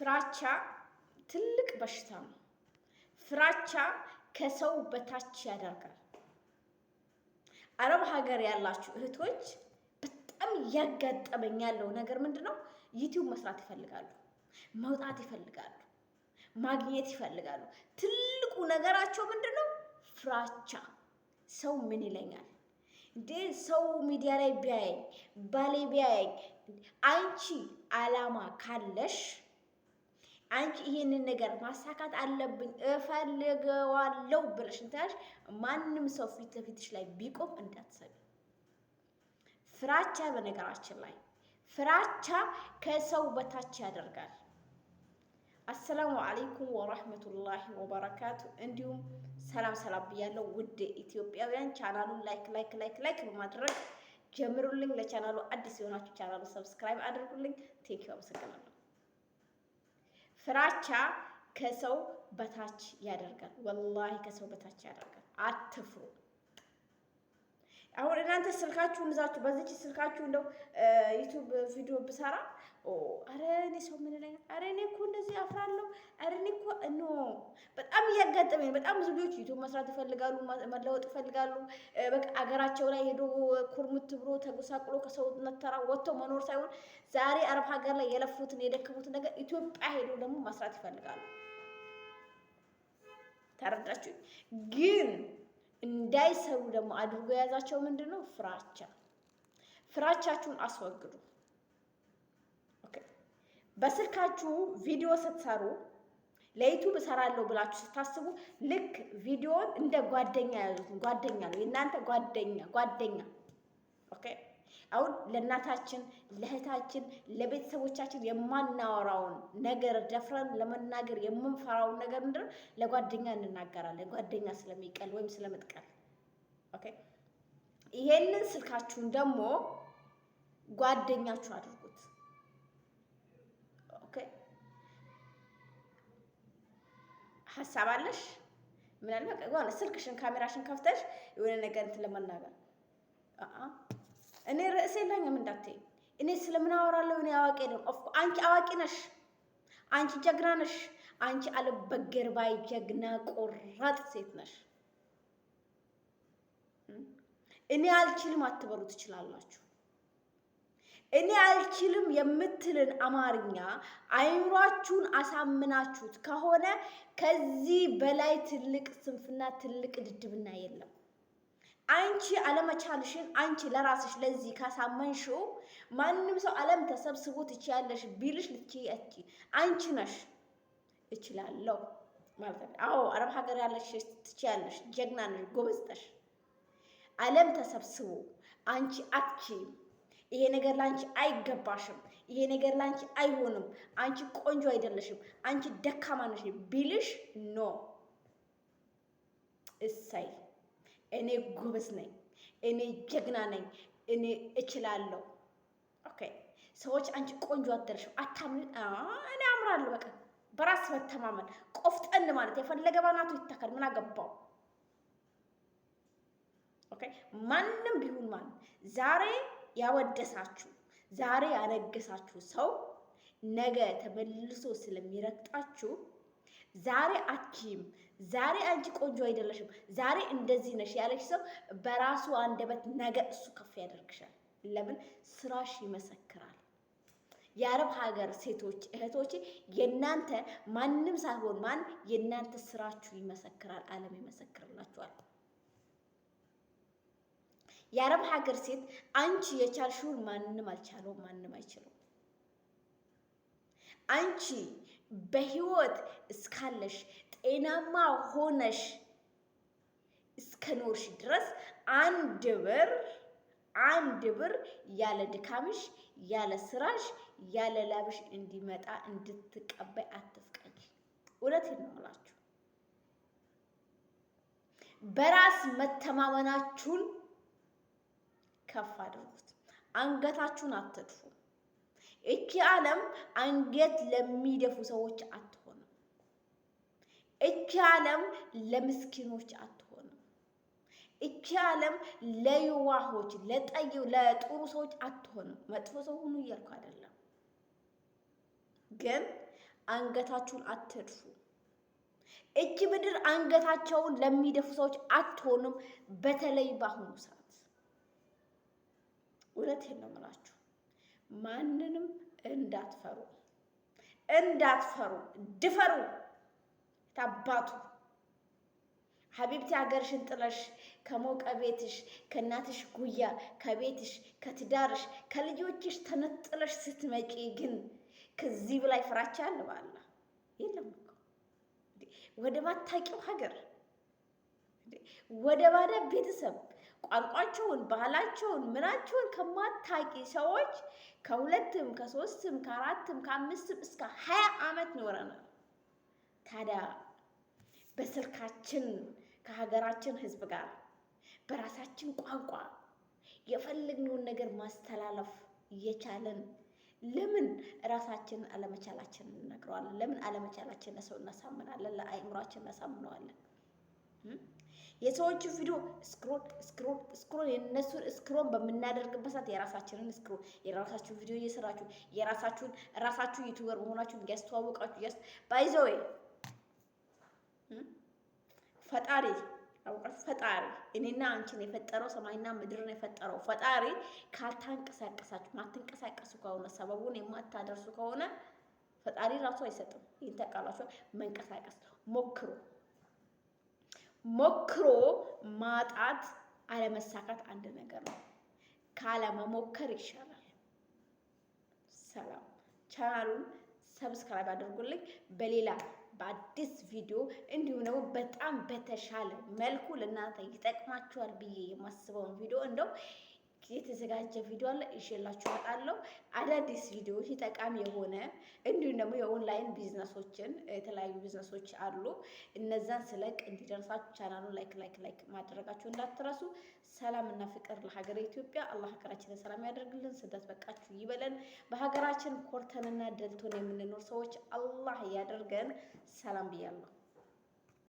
ፍራቻ ትልቅ በሽታ ነው። ፍራቻ ከሰው በታች ያደርጋል። አረብ ሀገር ያላችሁ እህቶች በጣም እያጋጠመኝ ያለው ነገር ምንድነው? ዩቲዩብ መስራት ይፈልጋሉ፣ መውጣት ይፈልጋሉ፣ ማግኘት ይፈልጋሉ። ትልቁ ነገራቸው ምንድነው? ፍራቻ። ሰው ምን ይለኛል እንዴ? ሰው ሚዲያ ላይ ቢያየኝ፣ ባሌ ቢያየኝ። አንቺ አላማ ካለሽ አንቺ ይሄንን ነገር ማሳካት አለብኝ እፈልገዋለሁ ብለሽ እንታሽ ማንም ሰው ፊት ለፊትሽ ላይ ቢቆም እንዳትሰቢ። ፍራቻ በነገራችን ላይ ፍራቻ ከሰው በታች ያደርጋል። አሰላሙ አለይኩም ወራህመቱላሂ ወበረካቱ። እንዲሁም ሰላም ብያለሁ ውድ ኢትዮጵያውያን። ቻናሉን ላይክ በማድረግ ጀምሩልኝ። ለቻናሉ አዲስ የሆናችሁ ቻናሉ ሰብስክራይብ አድርጉልኝ። ቴንኪው፣ አመሰግናለሁ። ፍራቻ ከሰው በታች ያደርጋል። ወላሂ ከሰው በታች ያደርጋል። አትፍሩ። አሁን እናንተ ስልካችሁን ይዛችሁ በዚች ስልካችሁ እንደው ዩቲዩብ ቪዲዮ ብሰራ አረ እኔ ሰው ምን ላይ አረ እኔ እኮ እንደዚህ አፍራለሁ፣ አረ እኔ እኮ በጣም እያጋጠመኝ። በጣም ብዙ ልጆች ዩቲዩብ መስራት ይፈልጋሉ፣ መለወጥ ይፈልጋሉ። በቃ አገራቸው ላይ ሄዶ ኩርምት ብሎ ተጎሳቅሎ ከሰውነት ተራ ወጥቶ መኖር ሳይሆን ዛሬ አረብ ሀገር ላይ የለፉትን የደከሙትን ነገር ኢትዮጵያ ሄዶ ደግሞ መስራት ይፈልጋሉ። ተረዳችሁ? ግን እንዳይሰሩ ደግሞ አድርጎ የያዛቸው ምንድነው? ፍራቻ። ፍራቻችሁን አስወግዱ። ኦኬ። በስልካችሁ ቪዲዮ ስትሰሩ ለዩቲዩብ እሰራለሁ ብላችሁ ስታስቡ ልክ ቪዲዮን እንደ ጓደኛ ያዙት። ጓደኛ ነው የእናንተ ጓደኛ። ኦኬ። አሁን ለእናታችን፣ ለእህታችን፣ ለቤተሰቦቻችን የማናወራውን ነገር ደፍረን ለመናገር የምንፈራውን ነገር ምንድን ነው? ለጓደኛ እንናገራለን። ጓደኛ ስለሚቀል ወይም ስለምጥቀል። ኦኬ። ይሄንን ስልካችሁን ደግሞ ጓደኛችሁ አድርጉት። ኦኬ። ሀሳብ አለሽ ምናልባት የሆነ ስልክሽን ካሜራሽን ከፍተሽ የሆነ ነገር እንትን ለመናገር እኔ ርዕስ የለኝም እንዳትዪ። እኔ ስለምን አወራለሁ? እኔ አዋቂ ነኝ። አንቺ አዋቂ ነሽ። አንቺ ጀግና ነሽ። አንቺ አልበገር ባይ ጀግና ቆራጥ ሴት ነሽ። እኔ አልችልም አትበሉ ትችላላችሁ። እኔ አልችልም የምትልን አማርኛ አይምሯችሁን አሳምናችሁት ከሆነ ከዚህ በላይ ትልቅ ስንፍና፣ ትልቅ ድድብና የለም። አንቺ አለመቻልሽን አንቺ ለራስሽ ለዚህ ካሳመንሽው ማንም ሰው ዓለም ተሰብስቦ ትችያለሽ ቢልሽ ልትችያለሽ። አንቺ ነሽ እችላለሁ ማለት ነው። አዎ አረብ ሀገር ያለሽ ትችያለሽ፣ ጀግና ነሽ፣ ጎበዝ ነሽ። ዓለም ተሰብስቦ አንቺ አትችይም፣ ይሄ ነገር ላንቺ አይገባሽም፣ ይሄ ነገር ላንቺ አይሆንም፣ አንቺ ቆንጆ አይደለሽም፣ አንቺ ደካማ ነሽ ቢልሽ ኖ እሰይ እኔ ጎበዝ ነኝ፣ እኔ ጀግና ነኝ፣ እኔ እችላለሁ። ኦኬ። ሰዎች አንቺ ቆንጆ አትደርሽም አታምን። እኔ አምራለሁ። በቃ በራስ መተማመን፣ ቆፍጠን ማለት የፈለገ ባናቱ ይተካል። ምን አገባው? ኦኬ። ማንም ቢሆን ማን ዛሬ ያወደሳችሁ፣ ዛሬ ያነገሳችሁ ሰው ነገ ተመልሶ ስለሚረግጣችሁ ዛሬ አትችይም፣ ዛሬ አንቺ ቆንጆ አይደለሽም፣ ዛሬ እንደዚህ ነሽ ያለሽ ሰው በራሱ አንደበት ነገ እሱ ከፍ ያደርግሻል። ለምን? ስራሽ ይመሰክራል። የአረብ ሀገር ሴቶች እህቶች የእናንተ ማንም ሳይሆን ማን የእናንተ ስራችሁ ይመሰክራል። ዓለም ይመሰክርላችኋል። የአረብ ሀገር ሴት አንቺ የቻልሽውን ማንም አልቻለውም፣ ማንም አይችልም። አንቺ በህይወት እስካለሽ ጤናማ ሆነሽ እስከኖርሽ ድረስ አንድ ብር ያለ ድካምሽ፣ ያለ ስራሽ፣ ያለ ላብሽ እንዲመጣ እንድትቀበይ አትፍቀጂ። እውነቴን ነው የምላችሁ። በራስ መተማመናችሁን ከፍ አድርጉት። አንገታችሁን አትድፉ። እቺ ዓለም አንገት ለሚደፉ ሰዎች አትሆንም። እቺ ዓለም ለምስኪኖች አትሆንም። እቺ ዓለም ለየዋሆች ለጥሩ ሰዎች አትሆንም። መጥፎ ሰው ሁኑ እያልኩ አይደለም፣ ግን አንገታችሁን አትድፉ። እጅ ምድር አንገታቸውን ለሚደፉ ሰዎች አትሆኑም። በተለይ በአሁኑ ሰዓት እውነቴን ነው የምላችሁ። ማንንም እንዳትፈሩ፣ ድፈሩ። ታባቱ ሀቢብቲ ሀገርሽን ጥለሽ ከሞቀ ቤትሽ ከእናትሽ ጉያ ከቤትሽ ከትዳርሽ ከልጆችሽ ተነጥለሽ ስትመጪ ግን ከዚህ በላይ ፍራቻ አለ? ባላ የለም እኮ ወደ ባታቂው ሀገር ወደ ባዳ ቤተሰብ ቋንቋቸውን ባህላቸውን ምናቸውን ከማታቂ ሰዎች ከሁለትም ከሶስትም ከአራትም ከአምስትም እስከ 20 ዓመት ኖረናል። ታዲያ በስልካችን ከሀገራችን ህዝብ ጋር በራሳችን ቋንቋ የፈለግነውን ነገር ማስተላለፍ እየቻለን ለምን ራሳችን አለመቻላችን እንነግረዋለን? ለምን አለመቻላችን ለሰው እናሳምናለን? ለአእምሯችን እናሳምነዋለን? የሰዎችን ቪዲዮ ስክሮል የነሱን ስክሮል በምናደርግበት ሰዓት የራሳችሁን ቪዲዮ እየሰራችሁ ራሳችሁ ዩቲዩበር መሆናችሁን እያስተዋወቃችሁ ባይዘዌ ፈጣሪ እኔና አንቺን የፈጠረው ሰማይና ምድርን የፈጠረው ፈጣሪ ካልታንቀሳቀሳችሁ ማትንቀሳቀሱ ከሆነ ሰበቡን የማታደርሱ ከሆነ ፈጣሪ ራሱ አይሰጥም። ይሄን ታውቃላችሁ። መንቀሳቀስ ሞክሮ ማጣት አለመሳካት አንድ ነገር ነው። ካለመሞከር ይሻላል። ሰላም። ቻናሉን ሰብስክራይብ አድርጉልኝ። በሌላ በአዲስ ቪዲዮ እንዲሁም ደግሞ በጣም በተሻለ መልኩ ለእናንተ ይጠቅማችኋል ብዬ የማስበውን ቪዲዮ እንደው የተዘጋጀ ቪዲዮ አለ ይዤላችሁ እመጣለሁ። አዳዲስ ቪዲዮዎች ጠቃሚ የሆነ እንዲሁም ደግሞ የኦንላይን ቢዝነሶችን የተለያዩ ቢዝነሶች አሉ። እነዛን ስለቅ እንዲደርሳችሁ ቻናሉን ላይክ ማድረጋችሁ እንዳትረሱ። ሰላም እና ፍቅር ለሀገረ ኢትዮጵያ። አላህ ሀገራችንን ሰላም ያደርግልን። ስደት በቃችሁ ይበለን። በሀገራችን ኮርተንና ደልቶን የምንኖር ሰዎች አላህ ያደርገን። ሰላም ብያለሁ።